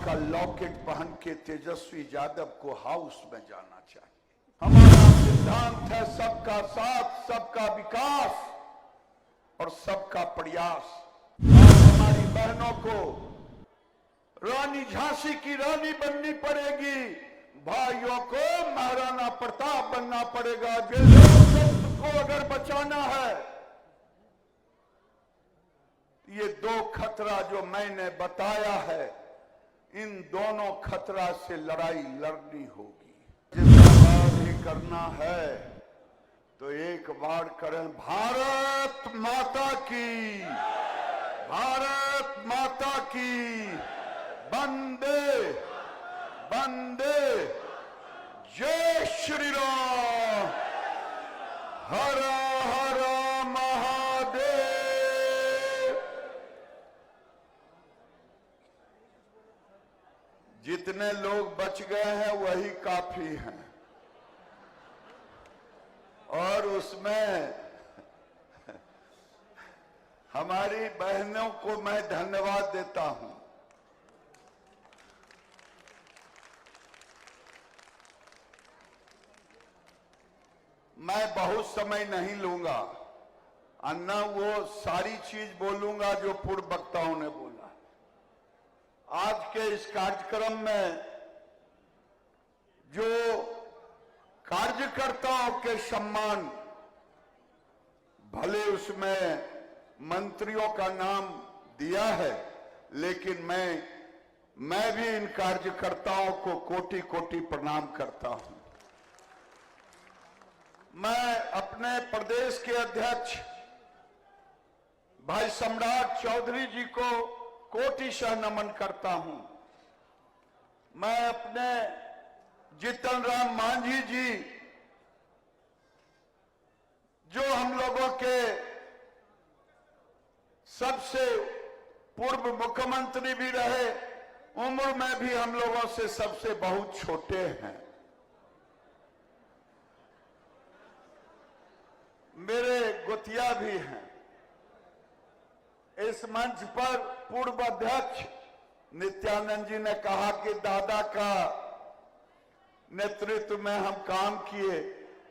का लॉकेट पहन के तेजस्वी यादव को हाउस में जाना चाहिए। हमारा सिद्धांत है सबका साथ, सबका विकास और सबका प्रयास। हमारी बहनों को रानी झांसी की रानी बननी पड़ेगी, भाइयों को महाराणा प्रताप बनना पड़ेगा। लोकतंत्र को अगर बचाना है, ये दो खतरा जो मैंने बताया है, इन दोनों खतरा से लड़ाई लड़नी होगी। जिंदाबाद ही करना है तो एक बार करें, भारत माता की, भारत माता की, वंदे वंदे, जय श्री राम, हर हर महादेव। जितने लोग बच गए हैं वही काफी हैं, और उसमें हमारी बहनों को मैं धन्यवाद देता हूं। मैं बहुत समय नहीं लूंगा, अन्ना वो सारी चीज बोलूंगा जो पूर्व वक्ताओं ने बोला। आज के इस कार्यक्रम में जो कार्यकर्ताओं के सम्मान, भले उसमें मंत्रियों का नाम दिया है, लेकिन मैं भी इन कार्यकर्ताओं को कोटि कोटि प्रणाम करता हूं। मैं अपने प्रदेश के अध्यक्ष भाई सम्राट चौधरी जी को कोटिशः नमन करता हूं। मैं अपने जीतन राम मांझी जी, जो हम लोगों के सबसे पूर्व मुख्यमंत्री भी रहे, उम्र में भी हम लोगों से सबसे बहुत छोटे हैं, मेरे गुतिया भी हैं। इस मंच पर पूर्व अध्यक्ष नित्यानंद जी ने कहा कि दादा का नेतृत्व में हम काम किए,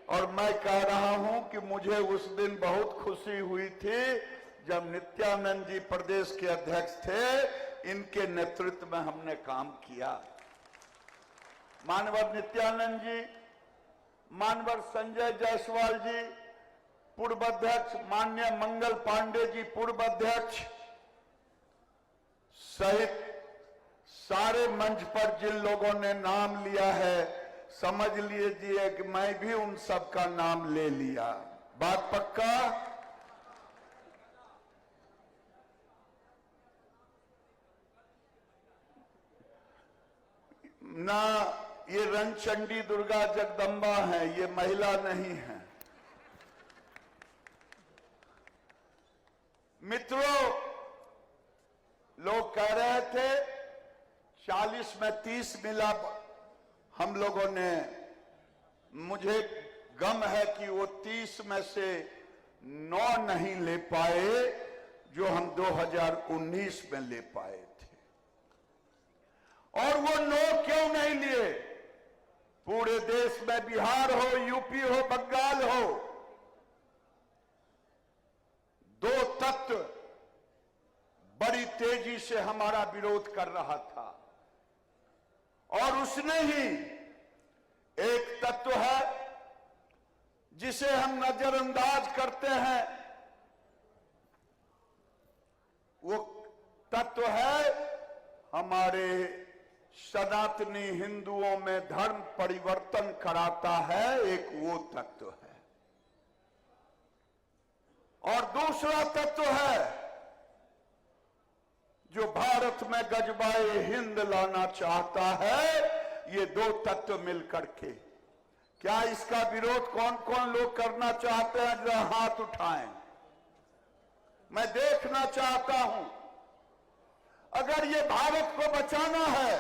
और मैं कह रहा हूं कि मुझे उस दिन बहुत खुशी हुई थी जब नित्यानंद जी प्रदेश के अध्यक्ष थे, इनके नेतृत्व में हमने काम किया। मानवर नित्यानंद जी, मानवर संजय जायसवाल जी पूर्व अध्यक्ष, माननीय मंगल पांडे जी पूर्व अध्यक्ष सहित सारे मंच पर जिन लोगों ने नाम लिया है, समझ लीजिए कि मैं भी उन सब का नाम ले लिया। बात पक्का? ना ये रणचंडी दुर्गा जगदम्बा है, ये महिला नहीं है। मित्रों, लोग कह रहे थे 40 में 30 मिला, हम लोगों ने, मुझे गम है कि वो 30 में से 9 नहीं ले पाए जो हम 2019 में ले पाए थे। और वो 9 क्यों नहीं लिए? पूरे देश में बिहार हो, यूपी हो, बंगाल हो, दो तत्व बड़ी तेजी से हमारा विरोध कर रहा था, और उसने ही एक तत्व है जिसे हम नजरअंदाज करते हैं, वो तत्व है हमारे सनातनी हिंदुओं में धर्म परिवर्तन कराता है, एक वो तत्व है। और दूसरा तत्व है जो भारत में गजबाए हिंद लाना चाहता है। ये दो तत्व मिलकर के, क्या इसका विरोध कौन कौन लोग करना चाहते हैं? जरा हाथ उठाएं, मैं देखना चाहता हूं। अगर ये भारत को बचाना है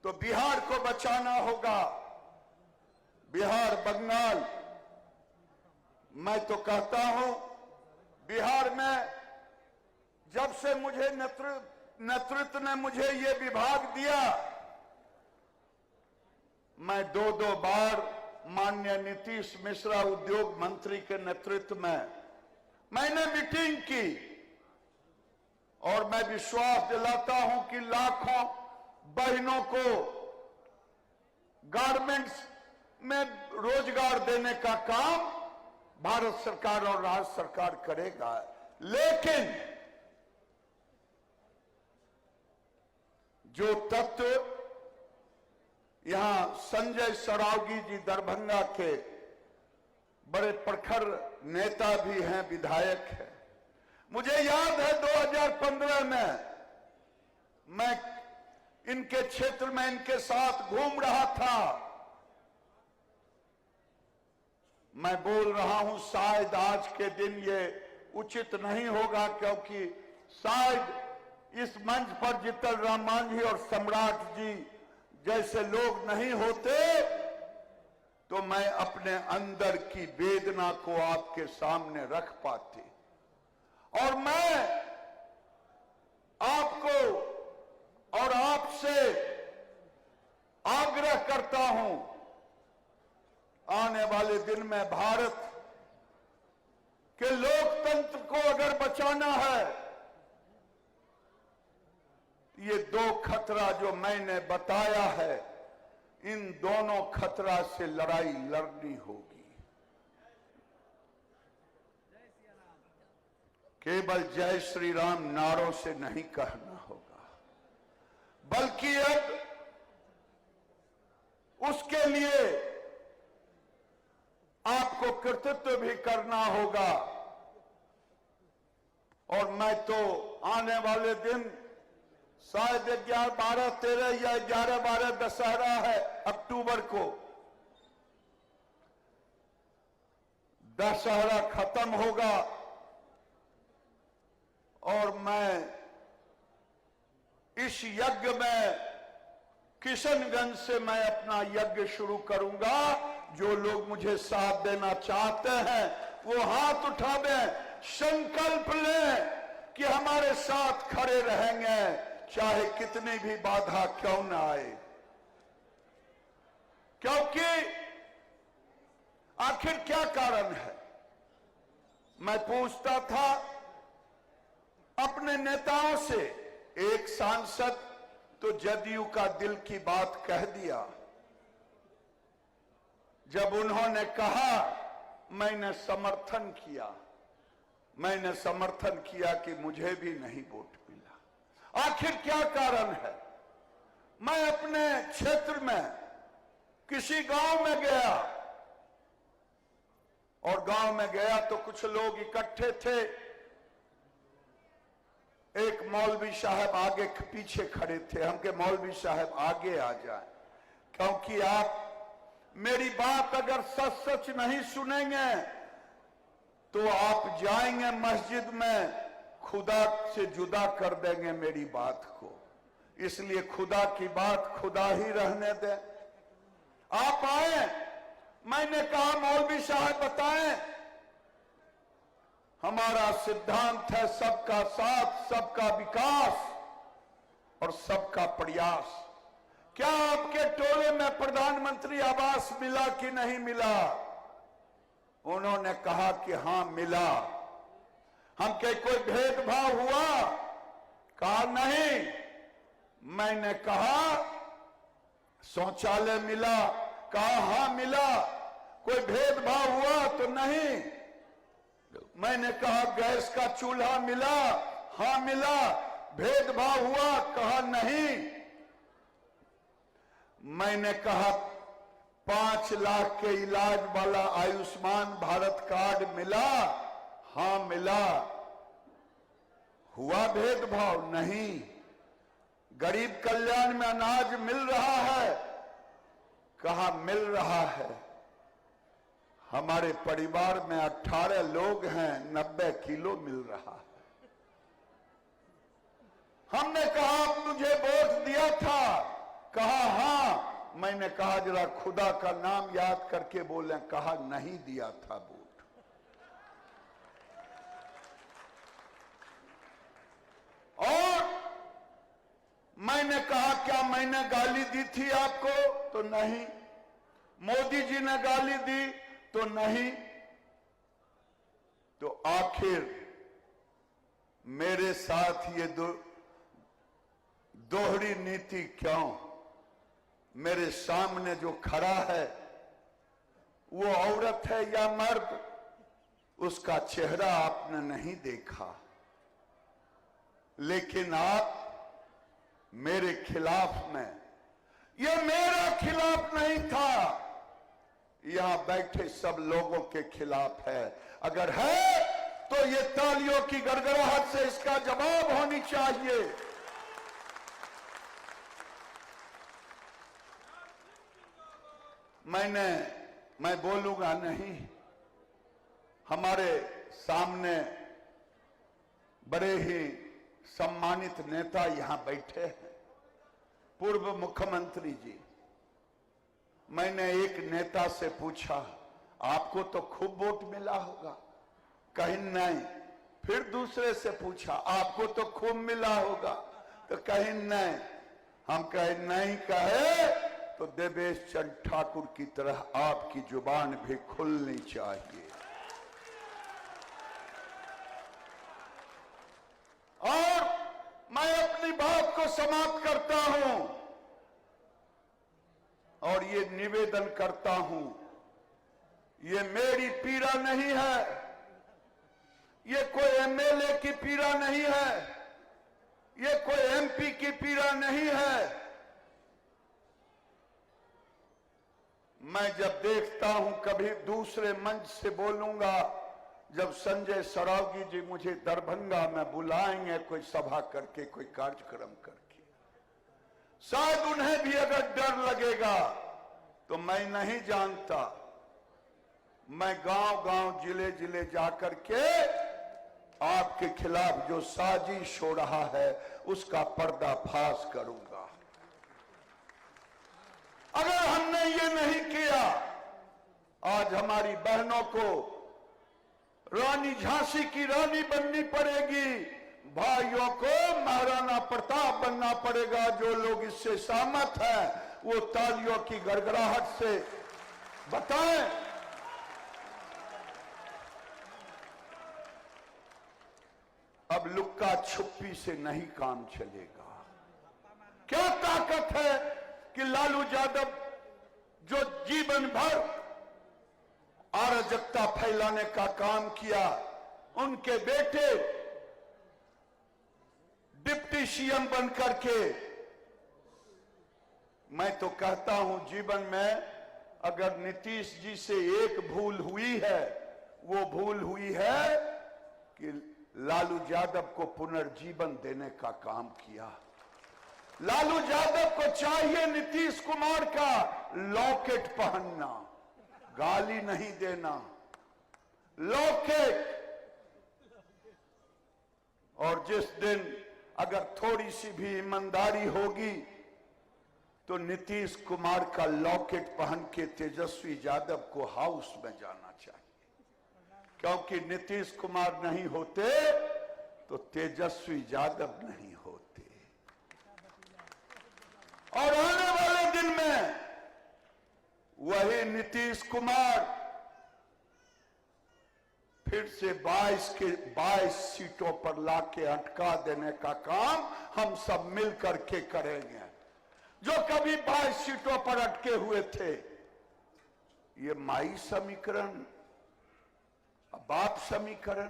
तो बिहार को बचाना होगा, बिहार, बंगाल। मैं तो कहता हूं बिहार में जब से मुझे नेतृत्व ने मुझे ये विभाग दिया, मैं दो बार माननीय नीतीश मिश्रा उद्योग मंत्री के नेतृत्व में मैंने मीटिंग की और मैं विश्वास दिलाता हूं कि लाखों बहनों को गारमेंट्स में रोजगार देने का काम भारत सरकार और राज्य सरकार करेगा। लेकिन जो तत्व यहां संजय सरावगी जी दरभंगा के बड़े प्रखर नेता भी हैं, विधायक हैं। मुझे याद है 2015 में मैं इनके क्षेत्र में इनके साथ घूम रहा था। मैं बोल रहा हूं शायद आज के दिन ये उचित नहीं होगा, क्योंकि शायद इस मंच पर जीतन राम मांझी और सम्राट जी जैसे लोग नहीं होते तो मैं अपने अंदर की वेदना को आपके सामने रख पाती। और मैं आपको और आपसे आग्रह करता हूं, आने वाले दिन में भारत के लोकतंत्र को अगर बचाना है, ये दो खतरा जो मैंने बताया है, इन दोनों खतरा से लड़ाई लड़नी होगी। केवल जय श्री राम नारों से नहीं कहना होगा, बल्कि अब उसके लिए आपको कृतित्व भी करना होगा। और मैं तो आने वाले दिन शायद 11, 12, 13 या 11, 12 दशहरा है अक्टूबर को, दशहरा खत्म होगा और मैं इस यज्ञ में किशनगंज से मैं अपना यज्ञ शुरू करूंगा। जो लोग मुझे साथ देना चाहते हैं वो हाथ उठा दें, संकल्प लें कि हमारे साथ खड़े रहेंगे, चाहे कितनी भी बाधा क्यों ना आए। क्योंकि आखिर क्या कारण है, मैं पूछता था अपने नेताओं से। एक सांसद तो जदयू का दिल की बात कह दिया जब उन्होंने कहा, मैंने समर्थन किया कि मुझे भी नहीं वोट मिला। आखिर क्या कारण है? मैं अपने क्षेत्र में किसी गांव में गया और गांव में गया तो कुछ लोग इकट्ठे थे। एक मौलवी साहब आगे पीछे खड़े थे, हम के मौलवी साहब आगे आ जाए, क्योंकि आप मेरी बात अगर सच सच नहीं सुनेंगे तो आप जाएंगे मस्जिद में, खुदा से जुदा कर देंगे मेरी बात को। इसलिए खुदा की बात खुदा ही रहने दें। आप आए, मैंने कहा मौलवी साहब बताएं, हमारा सिद्धांत है सबका साथ, सबका विकास और सबका प्रयास। क्या आपके टोले में प्रधानमंत्री आवास मिला कि नहीं मिला? उन्होंने कहा कि हां मिला। हम के कोई भेदभाव हुआ? कहा नहीं। मैंने कहा शौचालय मिला? कहा हां मिला। कोई भेदभाव हुआ तो नहीं। मैंने कहा गैस का चूल्हा मिला? हां मिला। भेदभाव हुआ? कहा नहीं। मैंने कहा 5 लाख के इलाज वाला आयुष्मान भारत कार्ड मिला? हां मिला। हुआ भेदभाव? नहीं। गरीब कल्याण में अनाज मिल रहा है? कहा मिल रहा है। हमारे परिवार में 18 लोग हैं, 90 किलो मिल रहा है। हमने कहा आप मुझे वोट दिया था? कहा हां। मैंने कहा जरा खुदा का नाम याद करके बोले। कहा नहीं दिया था वोट। और ने कहा क्या मैंने गाली दी थी आपको? तो नहीं। मोदी जी ने गाली दी? तो नहीं। तो आखिर मेरे साथ ये दोहरी नीति क्यों? मेरे सामने जो खड़ा है वो औरत है या मर्द, उसका चेहरा आपने नहीं देखा, लेकिन आप मेरे खिलाफ में, ये मेरा खिलाफ नहीं था, यहां बैठे सब लोगों के खिलाफ है। अगर है तो ये तालियों की गड़गड़ाहट से इसका जवाब होनी चाहिए। मैं बोलूंगा नहीं। हमारे सामने बड़े ही सम्मानित नेता यहां बैठे हैं, पूर्व मुख्यमंत्री जी। मैंने एक नेता से पूछा, आपको तो खूब वोट मिला होगा? कहीं नहीं। फिर दूसरे से पूछा, आपको तो खूब मिला होगा? तो कहीं नहीं। हम कहे नहीं कहे तो देवेश चंद्र ठाकुर की तरह आपकी जुबान भी खुलनी चाहिए। और मैं अपनी बात को समाप्त करता हूं और ये निवेदन करता हूं, ये मेरी पीड़ा नहीं है, ये कोई एमएलए की पीड़ा नहीं है, ये कोई एमपी की पीड़ा नहीं है। मैं जब देखता हूं, कभी दूसरे मंच से बोलूंगा, जब संजय सरावगी जी मुझे दरभंगा में बुलाएंगे कोई सभा करके, कोई कार्यक्रम करके, शायद उन्हें भी अगर डर लगेगा तो मैं नहीं जानता, मैं गांव गांव जिले जिले जाकर के आपके खिलाफ जो साजिश हो रहा है उसका पर्दाफाश करूंगा। अगर हमने ये नहीं किया, आज हमारी बहनों को रानी झांसी की रानी बननी पड़ेगी, भाइयों को महाराणा प्रताप बनना पड़ेगा। जो लोग इससे सहमत हैं वो तालियों की गड़गड़ाहट से बताएं। अब लुक्का छुपी से नहीं काम चलेगा। क्या ताकत है कि लालू यादव जो जीवन भर अराजकता फैलाने का काम किया, उनके बेटे डिप्टी सीएम बनकर के, मैं तो कहता हूं जीवन में अगर नीतीश जी से एक भूल हुई है, वो भूल हुई है कि लालू यादव को पुनर्जीवन देने का काम किया। लालू यादव को चाहिए नीतीश कुमार का लॉकेट पहनना, गाली नहीं देना, लॉकेट। और जिस दिन अगर थोड़ी सी भी ईमानदारी होगी तो नीतीश कुमार का लॉकेट पहन के तेजस्वी यादव को हाउस में जाना चाहिए, क्योंकि नीतीश कुमार नहीं होते तो तेजस्वी यादव नहीं होते। और आने वाले दिन में वही नीतीश कुमार फिर से 22 सीटों पर लाके अटका देने का काम हम सब मिलकर के करेंगे। जो कभी 22 सीटों पर अटके हुए थे, ये माई समीकरण, बाप समीकरण,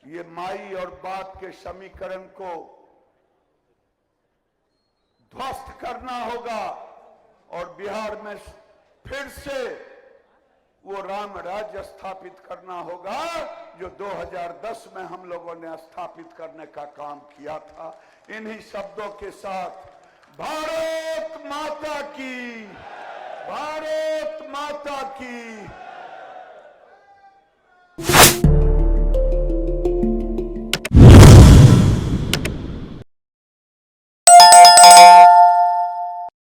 ये माई और बाप के समीकरण को ध्वस्त करना होगा और बिहार में फिर से वो राम राज्य स्थापित करना होगा जो 2010 में हम लोगों ने स्थापित करने का काम किया था। इन्हीं शब्दों के साथ भारत माता की, भारत माता की।